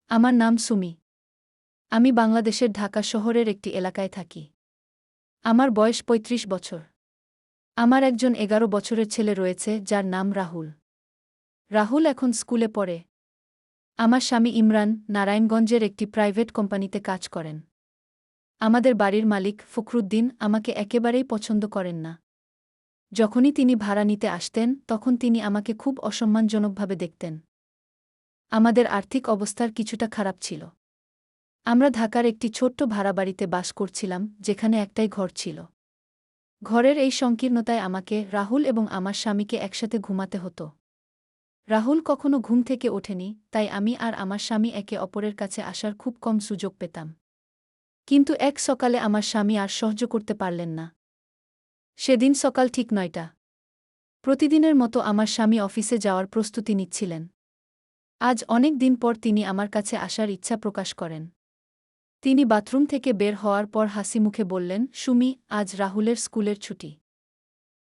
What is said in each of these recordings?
আমার নাম সুমি। আমি বাংলাদেশের ঢাকা শহরের একটি এলাকায় থাকি। আমার বয়স ৩৫ বছর। আমার একজন ১১ বছরের ছেলে রয়েছে যার নাম রাহুল। রাহুল এখন স্কুলে পড়ে। আমার স্বামী ইমরান নারায়ণগঞ্জের একটি প্রাইভেট কোম্পানিতে কাজ করেন। আমাদের বাড়ির মালিক ফখরুদ্দিন আমাকে একেবারেই পছন্দ করেন না। যখনই তিনি ভাড়া নিতে আসতেন তখন তিনি আমাকে খুব অসম্মানজনকভাবে দেখতেন। আমাদের আর্থিক অবস্থার কিছুটা খারাপ ছিল। আমরা ঢাকার একটি ছোট্ট ভাড়াবাড়িতে বাস করছিলাম, যেখানে একটাই ঘর ছিল। ঘরের এই সংকীর্ণতায় আমাকে, রাহুল এবং আমার স্বামীকে একসাথে ঘুমাতে হতো। রাহুল কখনো ঘুম থেকে ওঠেনি, তাই আমি আর আমার স্বামী একে অপরের কাছে আসার খুব কম সুযোগ পেতাম। কিন্তু এক সকালে আমার স্বামী আর সহ্য করতে পারলেন না। সেদিন সকাল ঠিক ৯টা। প্রতিদিনের মতো আমার স্বামী অফিসে যাওয়ার প্রস্তুতি নিচ্ছিলেন। আজ অনেক দিন পর তিনি আমার কাছে আসার ইচ্ছা প্রকাশ করেন। তিনি বাথরুম থেকে বের হওয়ার পর হাসিমুখে বললেন, সুমি, আজ রাহুলের স্কুলের ছুটি।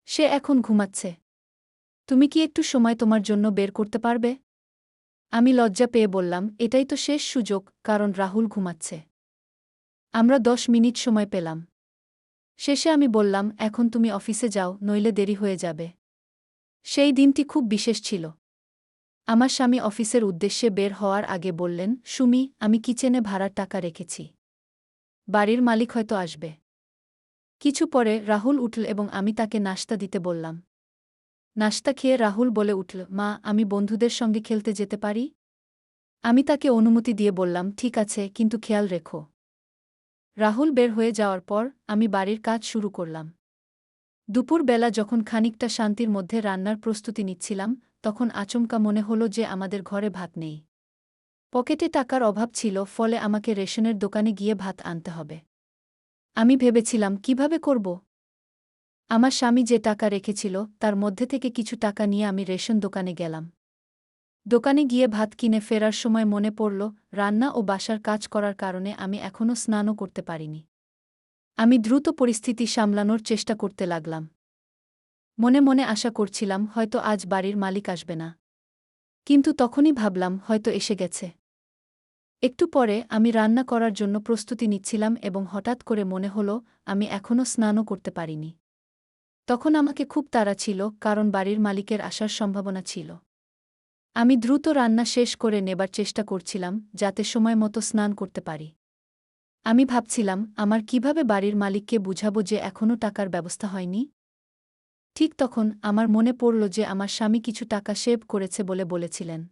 সে এখন ঘুমাচ্ছে। তুমি কি একটু সময় তোমার জন্য বের করতে পারবে? আমি লজ্জা পেয়ে বললাম, এটাই তো শেষ সুযোগ, কারণ রাহুল ঘুমাচ্ছে। আমরা ১০ মিনিট সময় পেলাম। শেষে আমি বললাম, এখন তুমি অফিসে যাও, নইলে দেরি হয়ে যাবে। সেই দিনটি খুব বিশেষ ছিল। আমার স্বামী অফিসের উদ্দেশ্যে বের হওয়ার আগে বললেন, সুমি, আমি কিচেনে ভাড়ার টাকা রেখেছি। বাড়ির মালিক হয়তো আসবে। কিছু পরে রাহুল উঠল এবং আমি তাকে নাশতা দিতে বললাম। নাশতা খেয়ে রাহুল বলে উঠল, মা, আমি বন্ধুদের সঙ্গে খেলতে যেতে পারি? আমি তাকে অনুমতি দিয়ে বললাম, ঠিক আছে, কিন্তু খেয়াল রেখো। রাহুল বের হয়ে যাওয়ার পর আমি বাড়ির কাজ শুরু করলাম। দুপুরবেলা যখন খানিকটা শান্তির মধ্যে রান্নার প্রস্তুতি নিচ্ছিলাম, তখন আচমকা মনে হলো যে আমাদের ঘরে ভাত নেই। পকেটে টাকার অভাব ছিল, ফলে আমাকে রেশনের দোকানে গিয়ে ভাত আনতে হবে। আমি ভেবেছিলাম, কিভাবে করব? আমার স্বামী যে টাকা রেখেছিল তার মধ্যে থেকে কিছু টাকা নিয়ে আমি রেশন দোকানে গেলাম। দোকানে গিয়ে ভাত কিনে ফেরার সময় মনে পড়ল, রান্না ও বাসার কাজ করার কারণে আমি এখনও স্নানও করতে পারিনি। আমি দ্রুত পরিস্থিতি সামলানোর চেষ্টা করতে লাগলাম। মনে মনে আশা করছিলাম, হয়তো আজ বাড়ির মালিক আসবে না। কিন্তু তখনই ভাবলাম, হয়তো এসে গেছে। একটু পরে আমি রান্না করার জন্য প্রস্তুতি নিচ্ছিলাম এবং হঠাৎ করে মনে হল, আমি এখনও স্নানও করতে পারিনি। তখন আমাকে খুব তাড়া ছিল, কারণ বাড়ির মালিকের আসার সম্ভাবনা ছিল। আমি দ্রুত রান্না শেষ করে নেবার চেষ্টা করছিলাম, যাতে সময় মতো স্নান করতে পারি। আমি ভাবছিলাম, আমার কিভাবে বাড়ির মালিককে বুঝাবো যে এখনও টাকার ব্যবস্থা হয়নি। ঠিক তখন আমার মনে পড়ল যে আমার স্বামী কিছু টাকা সেভ করেছে বলে বলেছিলেন।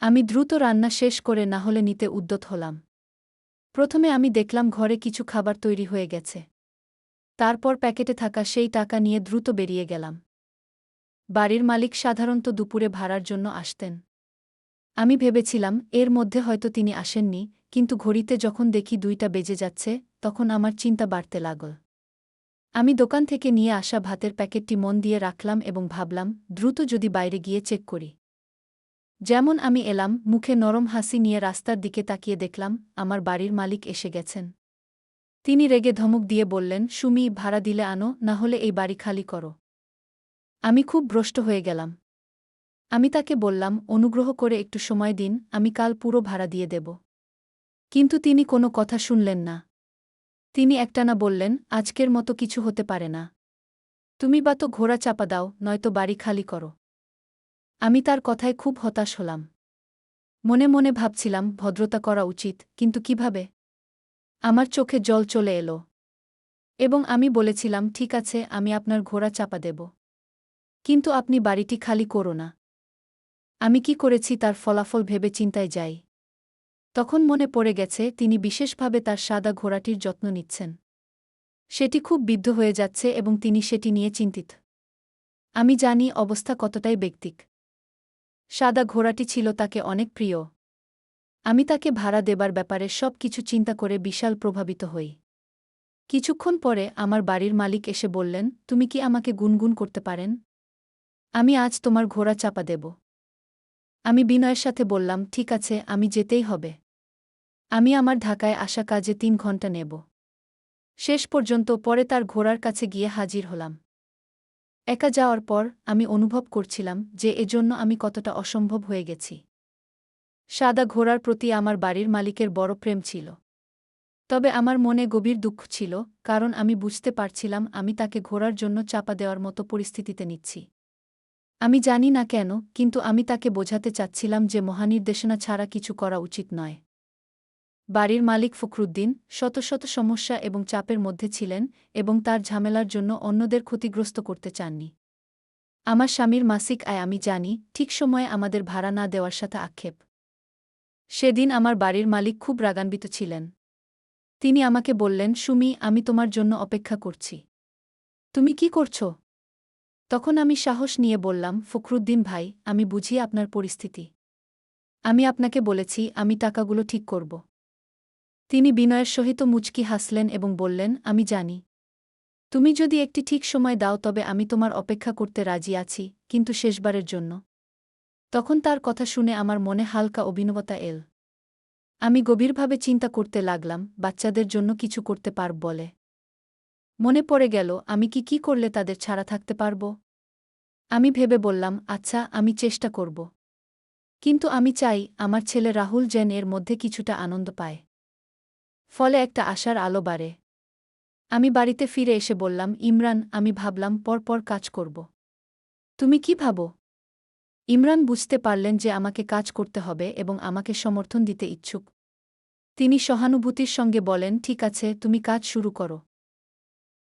আমি দ্রুত রান্না শেষ করে না হলে নিতে উদ্যত হলাম। প্রথমে আমি দেখলাম ঘরে কিছু খাবার তৈরি হয়ে গেছে। তারপর প্যাকেটে থাকা সেই টাকা নিয়ে দ্রুত বেরিয়ে গেলাম। বাড়ির মালিক সাধারণত দুপুরে ভাড়ার জন্য আসতেন। আমি ভেবেছিলাম, এর মধ্যে হয়তো তিনি আসেননি, কিন্তু ঘড়িতে যখন দেখি ২টা বেজে যাচ্ছে, তখন আমার চিন্তা বাড়তে লাগল। আমি দোকান থেকে নিয়ে আসা ভাতের প্যাকেটটি মন দিয়ে রাখলাম এবং ভাবলাম, দ্রুত যদি বাইরে গিয়ে চেক করি। যেমন আমি এলাম, মুখে নরম হাসি নিয়ে রাস্তার দিকে তাকিয়ে দেখলাম, আমার বাড়ির মালিক এসে গেছেন। তিনি রেগে ধমক দিয়ে বললেন, সুমি, ভাড়া দিলে আনো, না হলে এই বাড়ি খালি করো। আমি খুব ভ্রষ্ট হয়ে গেলাম। আমি তাকে বললাম, অনুগ্রহ করে একটু সময় দিন, আমি কাল পুরো ভাড়া দিয়ে দেব। কিন্তু তিনি কোনো কথা শুনলেন না। তিনি একটানা বললেন, আজকের মতো কিছু হতে পারে না। তুমি বা তো ঘোড়া চাপা দাও, নয়তো বাড়ি খালি করো। আমি তার কথায় খুব হতাশ হলাম। মনে মনে ভাবছিলাম, ভদ্রতা করা উচিত, কিন্তু কিভাবে? আমার চোখে জল চলে এলো। এবং আমি বলেছিলাম, ঠিক আছে, আমি আপনার ঘোড়া চাপা দেব। কিন্তু আপনি বাড়িটি খালি করো না। আমি কি করেছি তার ফলাফল ভেবে চিন্তায় যাই। তখন মনে পড়ে গেছে, তিনি বিশেষভাবে তার সাদা ঘোড়াটির যত্ন নিচ্ছেন। সেটি খুব বিদ্ধ হয়ে যাচ্ছে এবং তিনি সেটি নিয়ে চিন্তিত। আমি জানি অবস্থা কতটাই ব্যক্তিক। সাদা ঘোড়াটি ছিল তাকে অনেক প্রিয়। আমি তাকে ভাড়া দেবার ব্যাপারে সব কিছু চিন্তা করে বিশাল প্রভাবিত হই। কিছুক্ষণ পরে আমার বাড়ির মালিক এসে বললেন, তুমি কি আমাকে গুনগুন করতে পারেন? আমি আজ তোমার ঘোড়া চাপা দেব। আমি বিনয়ের সাথে বললাম, ঠিক আছে, আমি যেতেই হবে। আমি আমার ঢাকায় আসা কাজে ৩ ঘণ্টা নেব। শেষ পর্যন্ত পরে তার ঘোড়ার কাছে গিয়ে হাজির হলাম। একা যাওয়ার পর আমি অনুভব করছিলাম যে এজন্য আমি কতটা অসম্ভব হয়ে গেছি। সাদা ঘোড়ার প্রতি আমার বাড়ির মালিকের বড় প্রেম ছিল। তবে আমার মনে গভীর দুঃখ ছিল, কারণ আমি বুঝতে পারছিলাম আমি তাকে ঘোড়ার জন্য চাপা দেওয়ার মতো পরিস্থিতিতে নিচ্ছি। আমি জানি না কেন, কিন্তু আমি তাকে বোঝাতে চাচ্ছিলাম যে মহানির্দেশনা ছাড়া কিছু করা উচিত নয়। বাড়ির মালিক ফখরুদ্দিন শত শত সমস্যা এবং চাপের মধ্যে ছিলেন এবং তার ঝামেলার জন্য অন্যদের ক্ষতিগ্রস্ত করতে চাননি। আমার স্বামীর মাসিক আয় আমি জানি, ঠিক সময়ে আমাদের ভাড়া না দেওয়ার সাথে আক্ষেপ। সেদিন আমার বাড়ির মালিক খুব রাগান্বিত ছিলেন। তিনি আমাকে বললেন, সুমি, আমি তোমার জন্য অপেক্ষা করছি। তুমি কি করছ? তখন আমি সাহস নিয়ে বললাম, ফখরুদ্দিন ভাই, আমি বুঝি আপনার পরিস্থিতি। আমি আপনাকে বলেছি আমি টাকাগুলো ঠিক করব। তিনি বিনয়ের সহিত মুচকি হাসলেন এবং বললেন, আমি জানি। তুমি যদি একটি ঠিক সময় দাও তবে আমি তোমার অপেক্ষা করতে রাজি আছি, কিন্তু শেষবারের জন্য। তখন তার কথা শুনে আমার মনে হালকা অভিনবতা এল। আমি গভীরভাবে চিন্তা করতে লাগলাম, বাচ্চাদের জন্য কিছু করতে পারব বলে। মনে পড়ে গেল, আমি কি করলে তাদের ছাড়া থাকতে পারব। আমি ভেবে বললাম, আচ্ছা, আমি চেষ্টা করব। কিন্তু আমি চাই আমার ছেলে রাহুল যেন এর মধ্যে কিছুটা আনন্দ পায়। ফলে একটা আশার আলো বাড়ে। আমি বাড়িতে ফিরে এসে বললাম, ইমরান, আমি ভাবলাম পর কাজ করব। তুমি কি ভাবো? ইমরান বুঝতে পারলেন যে আমাকে কাজ করতে হবে এবং আমাকে সমর্থন দিতে ইচ্ছুক। তিনি সহানুভূতির সঙ্গে বলেন, ঠিক আছে, তুমি কাজ শুরু করো।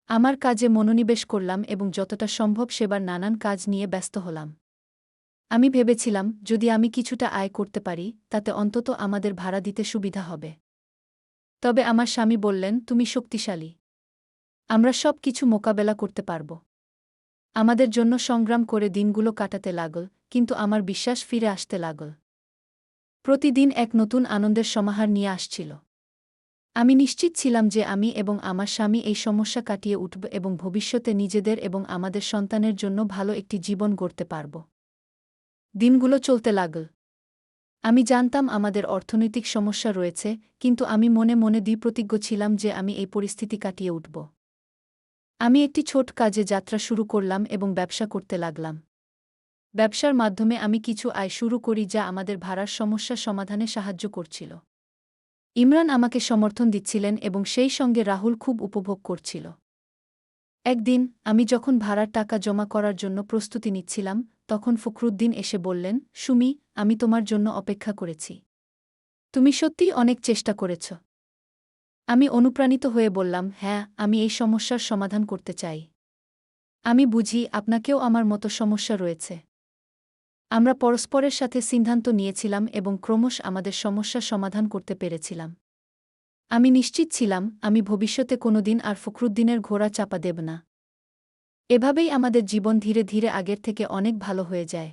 আমার কাজে মনোনিবেশ করলাম এবং যতটা সম্ভব সেবার নানান কাজ নিয়ে ব্যস্ত হলাম। আমি ভেবেছিলাম, যদি আমি কিছুটা আয় করতে পারি, তাতে অন্তত আমাদের ভাড়া দিতে সুবিধা হবে। তবে আমার স্বামী বললেন, তুমি শক্তিশালী। আমরা সব কিছু মোকাবেলা করতে পারব। আমাদের জন্য সংগ্রাম করে দিনগুলো কাটাতে লাগল, কিন্তু আমার বিশ্বাস ফিরে আসতে লাগল। প্রতিদিন এক নতুন আনন্দের সমাহার নিয়ে আসছিল। আমি নিশ্চিত ছিলাম যে আমি এবং আমার স্বামী এই সমস্যা কাটিয়ে উঠব এবং ভবিষ্যতে নিজেদের এবং আমাদের সন্তানের জন্য ভালো একটি জীবন গড়তে পারব। দিনগুলো চলতে লাগল। আমি জানতাম আমাদের অর্থনৈতিক সমস্যা রয়েছে, কিন্তু আমি মনে মনে দৃঢ়প্রতিজ্ঞ ছিলাম যে আমি এই পরিস্থিতি কাটিয়ে উঠব। আমি একটি ছোট কাজে যাত্রা শুরু করলাম এবং ব্যবসা করতে লাগলাম। ব্যবসার মাধ্যমে আমি কিছু আয় শুরু করি যা আমাদের ভাড়ার সমস্যা সমাধানে সাহায্য করছিল। ইমরান আমাকে সমর্থন দিচ্ছিলেন এবং সেই সঙ্গে রাহুল খুব উপভোগ করছিল। একদিন আমি যখন ভাড়ার টাকা জমা করার জন্য প্রস্তুতি নিচ্ছিলাম, তখন ফখরুদ্দিন এসে বললেন, সুমি, আমি তোমার জন্য অপেক্ষা করেছি। তুমি সত্যিই অনেক চেষ্টা করেছ। আমি অনুপ্রাণিত হয়ে বললাম, হ্যাঁ, আমি এই সমস্যার সমাধান করতে চাই। আমি বুঝি আপনাকেও আমার মতো সমস্যা রয়েছে। আমরা পরস্পরের সাথে সিদ্ধান্ত নিয়েছিলাম এবং ক্রমশ আমাদের সমস্যা সমাধান করতে পেরেছিলাম। আমি নিশ্চিত ছিলাম আমি ভবিষ্যতে কোনোদিন আর ফখরুদ্দিনের ঘোড়া চাপা দেব না। এভাবেই আমাদের জীবন ধীরে ধীরে আগের থেকে অনেক ভালো হয়ে যায়।